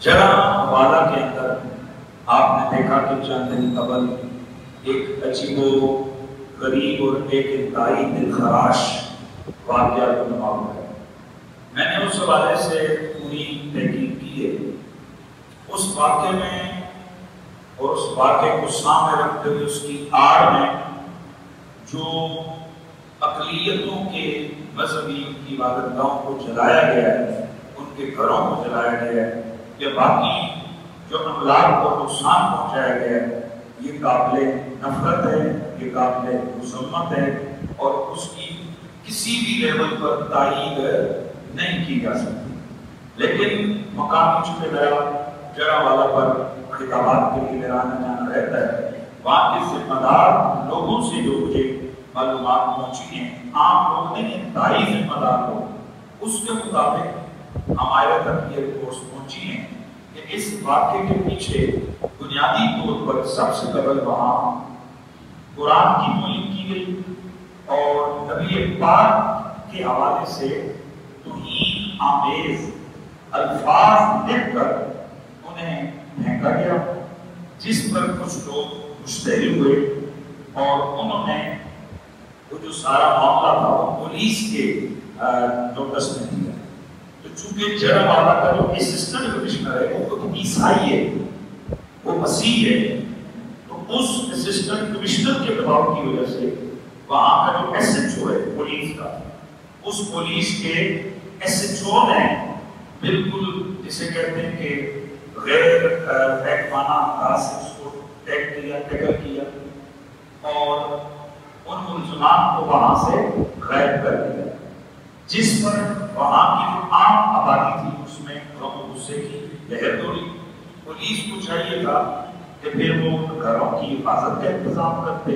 جرہ والا کے اندر آپ نے دیکھا کہ چند دن قبل ایک عجیب و غریب اور ایک انتہائی دلخراش واقعہ رونما ہوا ہے۔ میں نے اس حوالے سے پوری تحقیق کی ہے۔ اس واقعے میں اور اس واقعے کو سامنے رکھتے ہوئے اس کی آڑ میں جو اقلیتوں کے مذہبی کی عبادت گاہوں کو جلایا گیا ہے، ان کے گھروں کو جلایا گیا ہے، یا باقی جو املاک کو نقصان پہنچایا گیا ہے، یہ قابل نفرت ہے، یہ قابل مذمت ہے، اور اس کی کسی بھی لیول پر تائید نہیں کی جا سکتی۔ لیکن مقامی چونکہ میرا جرہ والا پر خطابات کے لیے میرا آنا جانا رہتا ہے، وہاں کے ذمہ دار لوگوں سے جو مجھے معلومات پہنچی ہیں، عام لوگ نہیں، انتہائی ذمہ دار لوگ، اس کے مطابق ہمارے تک یہ رپورٹس پہنچی ہیں کہ اس واقعے کے پیچھے بنیادی طور پر سب سے قبل وہاں قرآن کی توہین کی گئی اور نبی پاک کے حوالے سے توہین آمیز الفاظ لکھ کر انہیں پھینکا گیا، جس پر کچھ لوگ مشتعل ہوئے اور انہوں نے وہ جو سارا معاملہ تھا وہ پولیس کے نوٹس میں دیا۔ تو چونکہ جرہ والا کا جو اسسٹنٹ کمشنر ہے وہ خود عیسائی ہے، وہ مسیح ہے، تو اس اسسٹنٹ کمشنر کے دباؤ کی وجہ سے وہاں کا جو ایس ایچ او ہے پولیس کا، اس پولیس کے ایس ایچ او نے بالکل جسے کہتے ہیں کہ غیر محکمانہ انداز سے اس کو ٹیکل کیا اور ان ملزمان کو وہاں سے غائب کر دیا، جس پر وہاں کی جو عام آبادی تھی اس میں غم و غصے کی لہر دوڑی۔ پولیس کو چاہیے تھا کہ پھر وہ گھروں کی حفاظت کا انتظام کرتے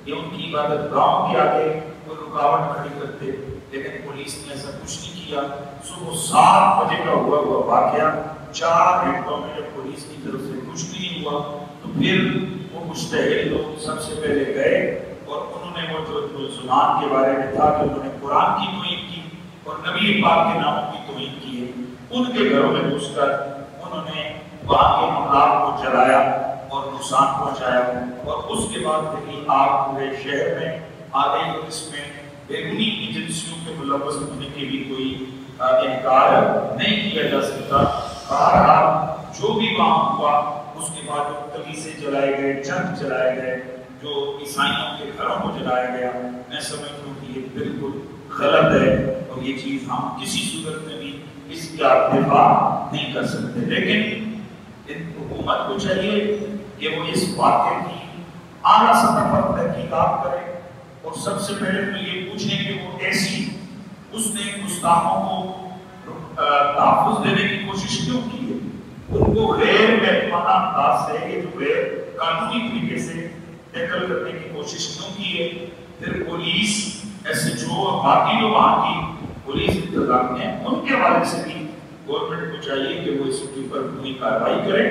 یا ان کی عبادت گاہوں کے آگے کوئی رکاوٹ کھڑی کرتے، لیکن پولیس نے ایسا کچھ نہیں کیا۔ صبح 7 بجے کا ہوا واقعہ 4 گھنٹوں میں جب پولیس کی طرف سے کچھ نہیں ہوا تو پھر وہ مشتعل لوگ سب سے پہلے گئے اور انہوں نے وہ جو ملزمان کے بارے میں تھا کہ انہوں نے قرآن کی توہین کی اور نبی پاک کے ناموں کی توہین کی ہے، ان کے گھروں میں گھس کر انہوں نے وہاں کے املاک کو جلایا اور نقصان پہنچایا، اور اس کے بعد پھر آگ پورے شہر میں آ گئی اور اس میں بیرونی ایجنسیوں کے ملوث ہونے کے بھی کوئی انکار نہیں کیا جا سکتا۔ بہرحال جو بھی وہاں ہوا اس کے بعد جو کلیسے جلائے گئے، چرچ جلائے گئے، جو عیسائیوں کے گھروں کو جلایا گیا، میں سمجھتا ہوں کہ یہ بالکل غلط ہے اور یہ چیز ہم کسی صورت میں بھی اس کا دفاع نہیں کر سکتے۔ لیکن حکومت کو چاہیے کہ وہ اس واقعے کی اعلیٰ سطح پر تحقیقات کرے اور سب سے پہلے تو یہ پوچھیں کہ وہ ایسی اس نے گستاخوں کو تحفظ دینے کی کوشش کیوں کی ہے، ان کو غیر محکمانہ انداز سے یہ جو غیر قانونی طریقے سے ٹیکل کرنے کی کوشش کیوں کی ہے۔ پھر پولیس ایسے جو باقی جو وہاں کی پولیس انتظام ہیں ان کے حوالے سے بھی گورنمنٹ کو چاہیے کہ وہ اس کے اوپر پوری کارروائی کرے،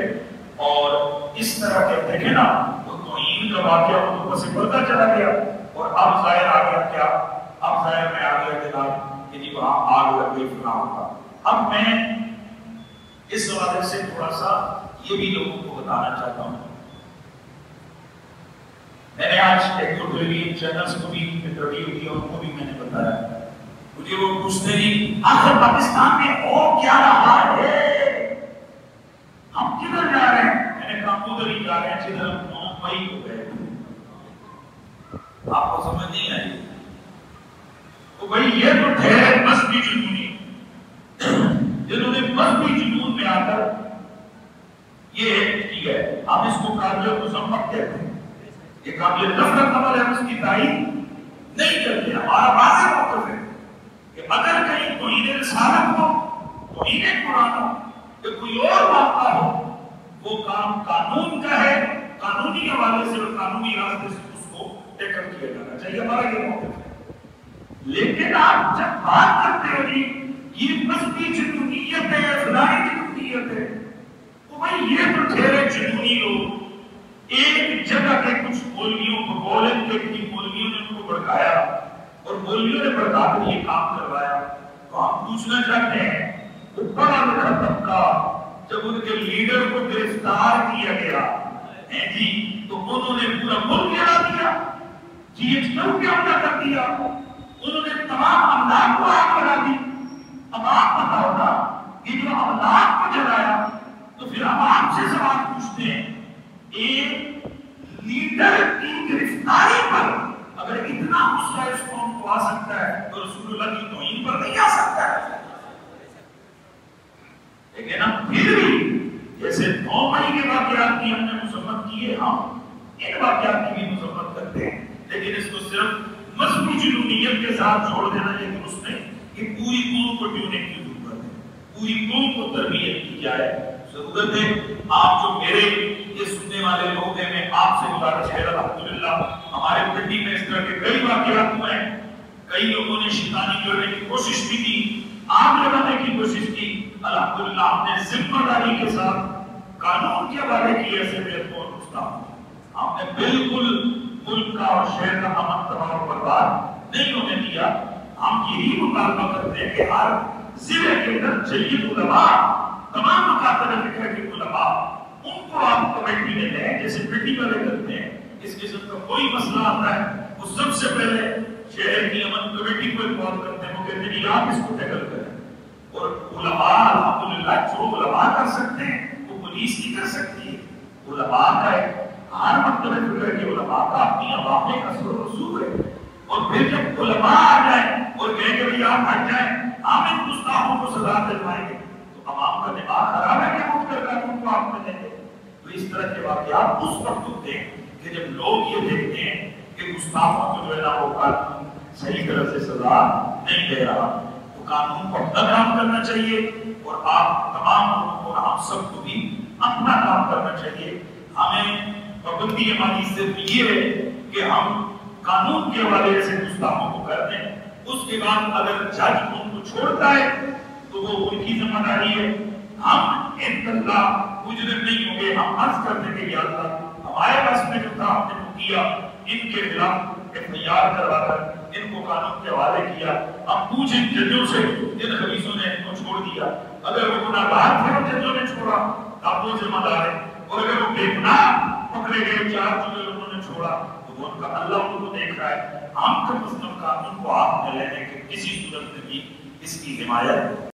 اور اس طرح کے دیکھیں نا وہ توہین کا واقعہ ان کو سے پردہ چلا گیا اور اب ظاہر آ گیا کیا، اب ظاہر میں آ گیا جناب کہ جی وہاں آگ لگ گئی فلاں ہوگا۔ اب میں اس حوالے سے تھوڑا سا یہ بھی لوگوں کو بتانا چاہتا ہوں، میں نے آج ایک دو ٹیلی ویژن چینلز کو بھی انٹرویو کیا، ان کو بھی میں نے بتایا، مجھے وہ پوچھتے نہیں آخر پاکستان میں ہو کیا رہا ہے، ہم کدھر جا رہے ہیں؟ میں نے کہا ادھر ہی جا رہے ہیں جدھر ہم 9 مئی کو گئے تھے۔ آپ کو سمجھ نہیں آئی؟ تو بھائی یہ تو ٹھہرے مذہبی جنونی، جنہوں نے مذہبی جنون میں آ کر یہ ایکٹ کیا ہے، ہم اس کو قابل مذمت کہتے ہیں، یہ قابل نفرت عمل ہے، اس کی تائید نہیں کرتے۔ ہمارا واضح موقف ہے کہ اگر کہیں توہین رسالت ہو، توہین قرآن ہو یا کوئی اور معاملہ ہو، وہ کام قانون کا ہے، قانونی حوالے سے اور قانونی راستے سے اس کو ٹیکل کیا جانا چاہیے، ہمارا یہ موقف ہے۔ لیکن آپ جب بات کرتے ہو جی یہ مذہبی جنونیت ہے، فلاحی جنونیت ہے، تو بھائی یہ تو ٹھہرے جنونی لوگ ایک جگہ کے کچھ مولویوں کو بولن کے کی مولویوں نے ان کو بھڑکایا اور مولویوں نے بھڑکا کر یہ کام کروایا، تو ہم پوچھنا چاہتے ہیں وہ بڑا لکھا طبقہ جب جب ان کے لیڈر کو گرفتار کیا گیا جی تو انہوں نے پورا ملک گرا دیا، GHQ پہ حملہ کر دیا، انہوں نے تمام املاک کو آگ لگا دی۔ اب آپ بتاؤ نا، یہ جو املاک کو جلایا، تو پھر ہم آپ سے سوال پوچھتے ہیں، ایک لیڈر کی گرفتاری پر اگر اتنا غصہ اس قوم کو آ سکتا ہے تو رسول اللہ کی توہین پر نہیں آ سکتا ہے؟ لیکن ہم پھر بھی جیسے 9 مئی کے واقعات کی ہم نے مذمت کی ہے، ہم ان واقعات کی بھی مذمت کرتے ہیں، لیکن اس کو صرف مذہبی جنونیت کے ساتھ چھوڑ دینا یہ درست نہیں کہ پوری قوم کو ٹیوننگ کی ضرورت ہے، پوری قوم کو تربیت کی جائے ضرورت ہے۔ آپ جو میرے یہ سننے والے لوگ ہیں، میں آپ سے گزارش ہے، الحمدللہ ہمارے پنڈی میں اس طرح کے کئی واقعات ہوئے ہیں، کئی لوگوں نے شیطانی کرنے کی کوشش بھی کی، آگ لگانے کی کوشش کی، الحمدللہ ہم نے ذمہ داری کے ساتھ قانون کے حوالے کی ایسے بہتر مستحق، ہم نے بالکل ملک کا اور شہر کا امن تباہ و برباد نہیں ہونے دیا۔ ہم یہی مطالبہ کرتے ہیں کہ ہر ضلع کے اندر جلیل علماء، تمام مکاتب فکر کے علماء، ان کو آپ کمیٹی میں لیں جیسے پنڈی والے کرتے ہیں۔ اس قسم کا کوئی مسئلہ آتا ہے وہ سب سے پہلے شہر کی امن کمیٹی کو انوالو کرتے ہیں، وہ کہتے ہیں آپ اس کو ٹیکل کریں، اور علماء الحمدللہ جو علماء کر سکتے ہیں وہ پولیس نہیں کر سکتی ہے۔ علماء کا ایک ہر مکتب فکر کے علماء کا اپنی عوام میں اثر و رسوخ ہے، اور پھر جب علماء آ جائیں اور کہیں کہ آپ ہٹ جائیں، ہم ان گستاخوں کو سزا دلوائیں گے، تو عوام کا دماغ خراب ہے کہ مختلف قانون کو آپ میں دیں گے۔ تو اس طرح کے واقعات اس وقت ہوتے ہیں کہ جب لوگ یہ دیکھتے ہیں کہ گستاخوں کو جو ہے نا وہ قانون صحیح طرح سے سزا نہیں دے رہا، تو قانون کو اپنا کام کرنا چاہیے، اور آپ تمام لوگوں کو، ہم سب کو بھی اپنا کام کرنا چاہیے۔ ہمیں پابندی ہماری صرف یہ ہے کہ ہم قانون کے حوالے سے گستاخوں کو کر دیں، اس کے بعد اگر جج ان کو چھوڑتا ہے تو وہ ان کی ذمہ داری ہے۔ ہم انشاءاللہ مجرم نہیں ہوں گے، ہم عرض کر دیں گے یا اللہ ہمارے پاس میں جو تھا ہم نے وہ کیا، ان کے خلاف FIR کروا کر ان کو قانون کے حوالے کیا۔ ہم پوچھیں ججوں سے جن خبیثوں نے ان کو چھوڑ دیا، اگر وہ گناہگار تھے اور ججوں نے چھوڑا اب وہ ذمہ دار ہے، اور اگر وہ بے گناہ پکڑے گئے، 4 چوہے انہوں نے چھوڑا، تو وہ ان کا اللہ ان کو دیکھ رہا ہے۔ ہم کم از کم قانون کو ہاتھ میں لینے کے کسی صورت میں بھی اس کی حمایت